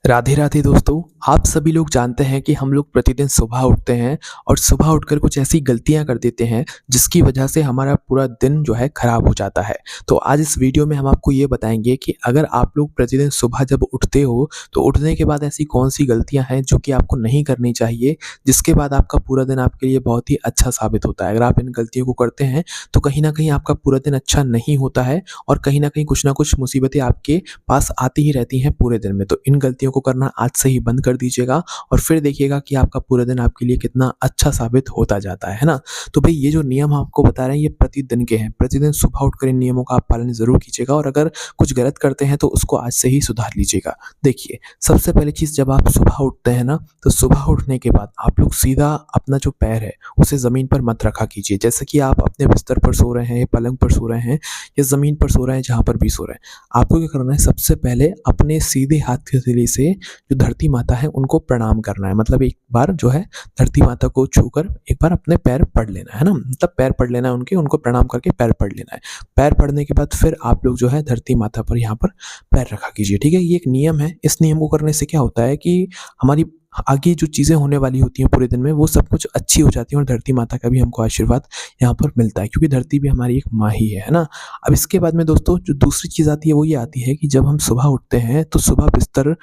राधे राधे दोस्तों। आप सभी लोग जानते हैं कि हम लोग प्रतिदिन सुबह उठते हैं और सुबह उठकर कुछ ऐसी गलतियां कर देते हैं जिसकी वजह से हमारा पूरा दिन जो है खराब हो जाता है। तो आज इस वीडियो में हम आपको ये बताएंगे कि अगर आप लोग प्रतिदिन सुबह जब उठते हो तो उठने के बाद ऐसी कौन सी गलतियां हैं जो कि आपको नहीं करनी चाहिए, जिसके बाद आपका पूरा दिन आपके लिए बहुत ही अच्छा साबित होता है। अगर आप इन गलतियों को करते हैं तो कहीं ना कहीं आपका पूरा दिन अच्छा नहीं होता है और कहीं ना कुछ मुसीबतें आपके पास आती ही रहती हैं पूरे दिन में। तो इन गलतियों को करना आज से ही बंद कर दीजिएगा और फिर देखिएगा कि आपका पूरा दिन आपके लिए कितना अच्छा साबित होता जाता है ना? तो भई ये जो नियम हम आपको बता रहे हैं ये प्रतिदिन के हैं। प्रतिदिन सुबह उठकर इन नियमों का आप पालन ज़रूर कीजिएगा और अगर कुछ गलत करते हैं तो उसको आज से ही सुधार लीजिएगा। देखिए, सबसे पहली चीज़ जब आप सुबह उठते हैं ना, तो सुबह उठने के बाद आप लोग सीधा अपना जो पैर है उसे ज़मीन पर मत रखा कीजिए। जैसे कि आप अपने बिस्तर पर सो रहे हैं, पलंग पर सो रहे हैं या ज़मीन पर सो रहे हैं, जहाँ पर भी सो रहे हैं। आपको क्या करना है, सबसे पहले अपने सीधे हाथ की हथेली से जो धरती माता है उनको प्रणाम करना है। मतलब एक बार जो है धरती माता को छूकर एक बार अपने पैर पड़ लेना है ना, मतलब पैर पड़ लेना है उनके, उनको प्रणाम करके पैर पड़ लेना है। पैर पड़ने के बाद फिर आप लोग जो है धरती माता पर यहाँ पर पैर रखा कीजिए। ठीक है, ये एक नियम है। इस नियम को करने से क्या होता है कि हमारी आगे जो चीज़ें होने वाली होती हैं पूरे दिन में वो सब कुछ अच्छी हो जाती है और धरती माता का भी हमको आशीर्वाद यहाँ पर मिलता है, क्योंकि धरती भी हमारी एक माँ ही है ना? अब इसके बाद में दोस्तों जो दूसरी चीज़ आती है वो ये आती है कि जब हम सुबह उठते हैं तो सुबह बिस्तर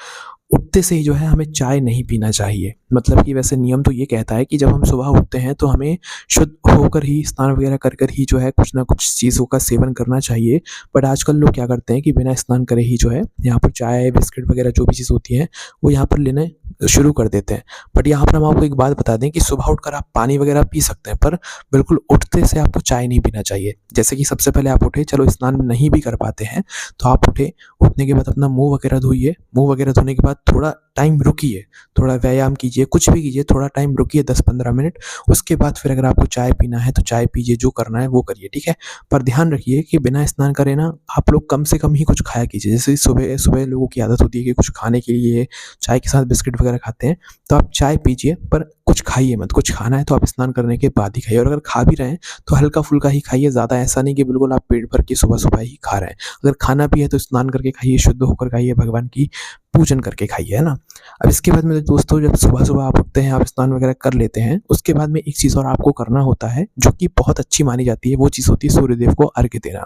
उठते से ही जो है हमें चाय नहीं पीना चाहिए। मतलब कि वैसे नियम तो ये कहता है कि जब हम सुबह उठते हैं तो हमें शुद्ध होकर ही, स्नान वगैरह कर ही जो है कुछ ना कुछ चीज़ों का सेवन करना चाहिए। बट आजकल लोग क्या करते हैं कि बिना स्नान करे ही जो है यहाँ पर चाय, बिस्किट वगैरह जो भी चीज़ होती है वो यहाँ पर लेने शुरू कर देते हैं। बट यहाँ पर हम आपको एक बात बता दें कि सुबह उठकर आप पानी वगैरह पी सकते हैं, पर बिल्कुल उठते से आपको चाय नहीं पीना चाहिए। जैसे कि सबसे पहले आप उठे, चलो स्नान नहीं भी कर पाते हैं तो आप उठे, उठने के बाद अपना मुँह वगैरह धोइए। मुँह वगैरह धोने के बाद थोड़ा टाइम रुकिए, थोड़ा व्यायाम कीजिए, कुछ भी कीजिए, थोड़ा टाइम रुकिए 10-15 मिनट। उसके बाद फिर अगर आपको चाय पीना है तो चाय पीजिए, जो करना है वो करिए, ठीक है? पर ध्यान रखिए कि बिना स्नान करे ना आप लोग कम से कम ही कुछ खाया कीजिए। जैसे सुबह सुबह लोगों की आदत होती है कि कुछ खाने के लिए चाय के साथ बिस्किट वगैरह खाते हैं, तो आप चाय पीजिए पर कुछ खाइए मत। कुछ खाना है तो आप स्नान करने के बाद ही खाइए, और अगर खा भी रहे हैं तो हल्का-फुल्का ही खाइए, ज़्यादा ऐसा नहीं कि बिल्कुल आप पेट भर के सुबह-सुबह ही खा रहे हैं। अगर खाना भी है तो स्नान करके खाइए, शुद्ध होकर खाइए, भगवान की पूजन करके खाइए, है ना? अब इसके बाद में दोस्तों जब सुबह-सुबह आप उठते हैं, आप स्नान वगैरह कर लेते हैं, उसके बाद में एक चीज़ और आपको करना होता है जो कि बहुत अच्छी मानी जाती है, वो चीज़ होती है सूर्यदेव को अर्घ्य देना।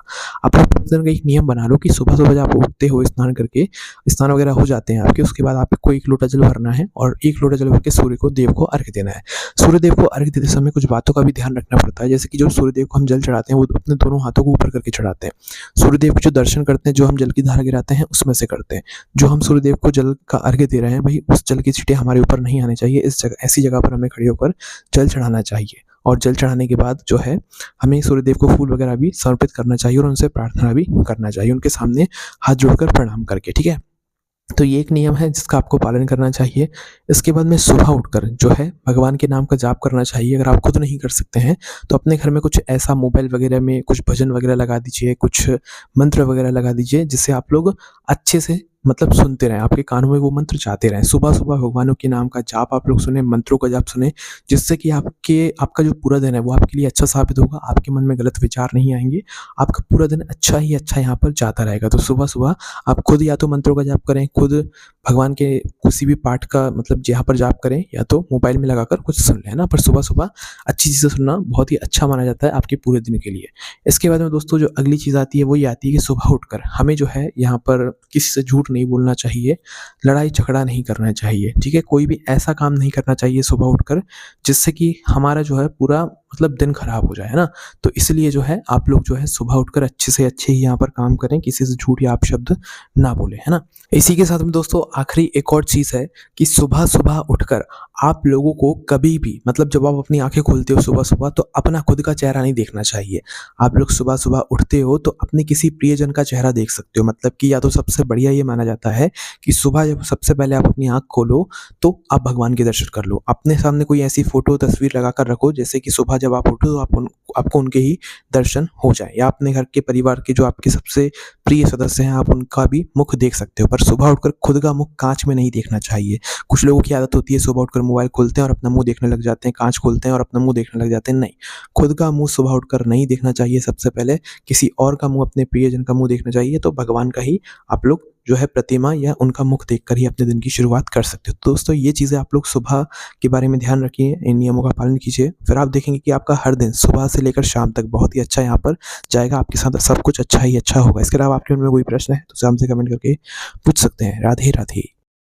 आप लोग प्रतिदिन का एक नियम बना लो कि सुबह-सुबह जब आप उठते हो स्नान करके, स्नान वगैरह हो जाते हैं आपके, उसके बाद आपको 1 लोटा जल भरना है और 1 लोटा जल भर के सूर्य को, देव को अर्घ्य देना है। सूर्यदेव को अर्घ्य देते समय कुछ बातों का भी ध्यान रखना पड़ता है, जैसे कि जो सूर्यदेव को हम जल चढ़ाते हैं वो अपने दोनों हाथों को ऊपर करके चढ़ाते हैं। सूर्यदेव के जो दर्शन करते हैं, जो हम जल की धारा गिराते हैं उसमें से करते हैं। जो हम सूर्यदेव को जल का अर्घ्य दे रहे हैं भाई, उस जल की छींटें हमारे ऊपर नहीं आनी चाहिए। इस जगह, ऐसी जगह पर हमें खड़े होकर जल चढ़ाना चाहिए, और जल चढ़ाने के बाद जो है हमें सूर्यदेव को फूल वगैरह भी समर्पित करना चाहिए और उनसे प्रार्थना भी करना चाहिए, उनके सामने हाथ जोड़कर प्रणाम करके, ठीक है? तो ये एक नियम है जिसका आपको पालन करना चाहिए। इसके बाद में सुबह उठकर जो है भगवान के नाम का जाप करना चाहिए। अगर आप खुद नहीं कर सकते हैं तो अपने घर में कुछ ऐसा मोबाइल वगैरह में कुछ भजन वगैरह लगा दीजिए, कुछ मंत्र वगैरह लगा दीजिए, जिससे आप लोग अच्छे से मतलब सुनते रहें, आपके कानों में वो मंत्र जाते रहें। सुबह-सुबह भगवानों के नाम का जाप आप लोग सुनें, मंत्रों का जाप सुनें, जिससे कि आपका जो पूरा दिन है वो आपके लिए अच्छा साबित होगा। आपके मन में गलत विचार नहीं आएँगे, आपका पूरा दिन अच्छा ही अच्छा यहाँ पर जाता रहेगा। तो सुबह-सुबह आप खुद या तो मंत्रों का जाप करें, खुद भगवान के किसी भी पाठ का मतलब जहाँ पर जाप करें, या तो मोबाइल में लगाकर कुछ सुन लें, है ना? पर सुबह-सुबह अच्छी चीज़ें सुनना बहुत ही अच्छा माना जाता है आपके पूरे दिन के लिए। इसके बाद में दोस्तों जो अगली चीज़ आती है वो ये आती है कि सुबह उठकर हमें जो है यहाँ पर किसी से झूठ नहीं बोलना चाहिए, लड़ाई झगड़ा नहीं करना चाहिए, ठीक है? कोई भी ऐसा काम नहीं करना चाहिए सुबह उठकर जिससे कि हमारा जो है पूरा मतलब दिन खराब हो जाए, है ना? तो इसलिए जो है आप लोग जो है सुबह उठकर अच्छे से अच्छे ही यहाँ पर काम करें, किसी से झूठ या अपशब्द ना बोलें, है ना? इसी के साथ में दोस्तों आखिरी एक और चीज़ है कि सुबह-सुबह उठकर आप लोगों को कभी भी मतलब जब आप अपनी आँखें खोलते हो सुबह-सुबह तो अपना खुद का चेहरा नहीं देखना चाहिए। आप लोग सुबह-सुबह उठते हो तो अपने किसी प्रियजन का चेहरा देख सकते हो। मतलब कि या तो सबसे बढ़िया ये माना जाता है कि सुबह जब सबसे पहले आप अपनी आँख खोलो तो आप भगवान के दर्शन कर लो। अपने सामने कोई ऐसी फ़ोटो तस्वीर लगाकर रखो जैसे कि सुबह जब आप उठो तो आपको उनके ही दर्शन हो जाएँ, या अपने घर के परिवार के जो आपके सबसे प्रिय सदस्य हैं आप उनका भी मुख देख सकते हो। पर सुबह उठकर खुद का मुख काँच में नहीं देखना चाहिए। कुछ लोगों की आदत होती है सुबह उठकर मोबाइल खोलते हैं और अपना मुँह देखने लग जाते हैं, काँच खोलते हैं और अपना मुँह देखने लग जाते हैं। नहीं, खुद का मुँह सुबह उठकर नहीं देखना चाहिए। सबसे पहले किसी और का मुँह, अपने प्रियजन का मुँह देखना चाहिए, तो भगवान का ही आप लोग जो है प्रतिमा या उनका मुख देखकर ही अपने दिन की शुरुआत कर सकते हो। तो दोस्तों ये चीज़ें आप लोग सुबह के बारे में ध्यान रखिए, इन नियमों का पालन कीजिए, फिर आप देखेंगे कि आपका हर दिन सुबह से लेकर शाम तक बहुत ही अच्छा यहाँ पर जाएगा, आपके साथ सब कुछ अच्छा ही अच्छा होगा। इसके अलावा आपके मन में कोई प्रश्न है तो उसे हमसे कमेंट करके पूछ सकते हैं। राधे राधे।